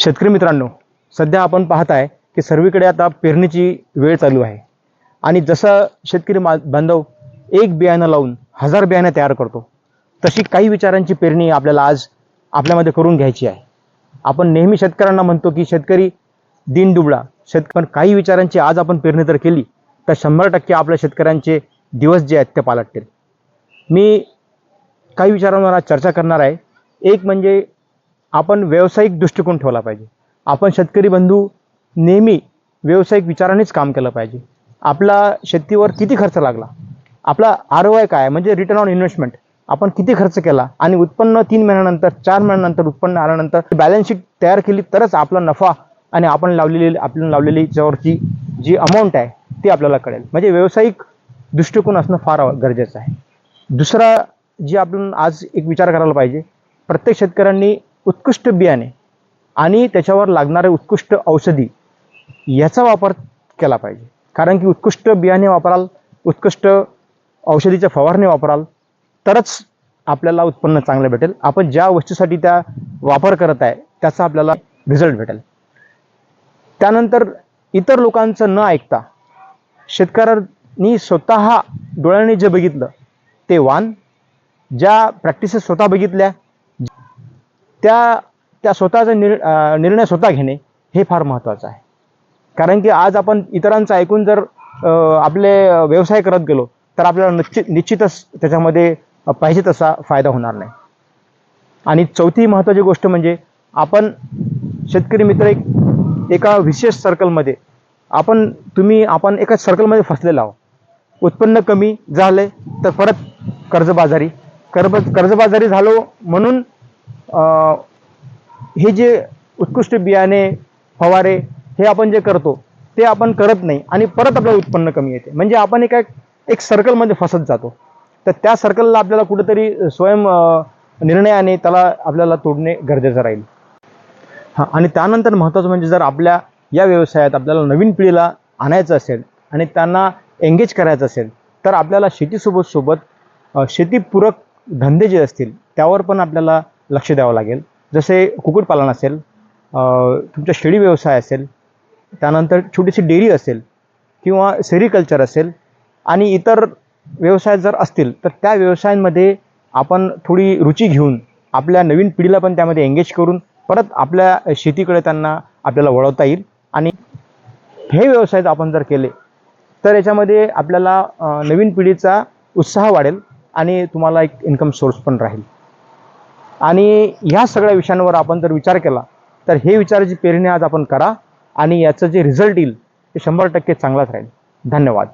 शेतकरी मित्रांनो, सध्या आपण पाहताय की सर्वीकडे आता पेरणीची वेळ चालू आहे आणि जसं शेतकरी बांधव एक बियाणं लावून 1000 बियाणे तयार करतो, तशी काही विचारांची पेरणी आपल्याला आज आपल्यामध्ये करून घ्यायची आहे. आपण नेहमी शेतकऱ्यांना म्हणतो की शेतकरी दीनदुबळा, पण काही विचारांची आज आपण पेरणी जर केली तर 100% आपल्या शेतकऱ्यांचे दिवस जे आहेत ते पालटतील. मी काही विचारांवर आज चर्चा करणार आहे. एक म्हणजे आपण व्यावसायिक दृष्टिकोन ठेवला पाहिजे. आपण शेतकरी बंधू नेहमी व्यावसायिक विचारानेच काम केलं पाहिजे. आपला शेतीवर किती खर्च लागला, आपला ROI काय म्हणजे रिटर्न ऑन इन्व्हेस्टमेंट, आपण किती खर्च केला आणि उत्पन्न 3 महिन्यानंतर 4 महिन्यानंतर उत्पन्न आल्यानंतर बॅलन्स शीट तयार केली तरच आपला नफा आणि आपण लावलेली त्यावरची जी अमाऊंट आहे ती आपल्याला कळेल. म्हणजे व्यावसायिक दृष्टिकोन असणं फार गरजेचं आहे. दुसरा जी आपण आज एक विचार करायला पाहिजे, प्रत्येक शेतकऱ्यांनी उत्कृष्ट बियाणे आणि त्याच्यावर लागणारे उत्कृष्ट औषधी याचा वापर केला पाहिजे. कारण की उत्कृष्ट बियाणे वापराल, उत्कृष्ट औषधीच्या फवारणी वापराल तरच आपल्याला उत्पन्न चांगलं भेटेल. आपण ज्या वस्तूसाठी त्या वापर करत आहे त्याचा आपल्याला रिझल्ट भेटेल. त्यानंतर इतर लोकांचं न ऐकता शेतकऱ्यांनी स्वतः डोळ्यांनी जे बघितलं ते वान, ज्या प्रॅक्टिसेस स्वतः बघितल्या त्या स्वतःचा निर्णय स्वतः घेणे हे फार महत्त्वाचं आहे. कारण की आज आपण इतरांचं ऐकून जर आपले व्यवसाय करत गेलो तर आपल्याला निश्चितच त्याच्यामध्ये पाहिजे तसा फायदा होणार नाही. आणि चौथी महत्त्वाची गोष्ट म्हणजे आपण शेतकरी मित्र एका विशेष सर्कलमध्ये आपण एका सर्कलमध्ये फसलेलो आहोत. उत्पन्न कमी झाले तर परत कर्जबाजारी झालो म्हणून हे जे उत्कृष्ट बियाणे फवारे हे आपण जे करतो ते आपण करत नाही आणि परत आपलं उत्पन्न कमी येते. म्हणजे आपण एक सर्कलमध्ये फसत जातो. तर त्या सर्कलला आपल्याला कुठेतरी स्वयं निर्णयाने आपल्याला तोडणे गरजेचं राहील. आणि त्यानंतर महत्त्वाचं म्हणजे जर आपल्या या व्यवसायात आपल्याला नवीन पिढीला आणायचं असेल आणि त्यांना एंगेज करायचं असेल तर आपल्याला शेतीसोबत शेतीपूरक धंदे जे असतील त्यावर पण आपल्याला लक्ष द्यावं लागेल. जसे कुक्कुटपालन असेल, तुमचा शेळी व्यवसाय असेल, त्यानंतर छोटीशी डेअरी असेल किंवा सेरिकल्चर असेल आणि इतर व्यवसाय जर असतील तर त्या व्यवसायांमध्ये आपण थोडी रुची घेऊन आपल्या नवीन पिढीला पण त्यामध्ये एंगेज करून परत आपल्या शेतीकडे त्यांना आपल्याला वळवता येईल. आणि हे व्यवसाय आपण जर केले तर याच्यामध्ये आपल्याला नवीन पिढीचा उत्साह वाढेल आणि तुम्हाला एक इन्कम सोर्स पण राहील. आणि ह्या सगळ्या विषयांवर आपण जर विचार केला तर हे विचाराची पेरणी आज आपण करा आणि याचं जे रिझल्ट येईल ते 100% चांगलाच राहील. धन्यवाद.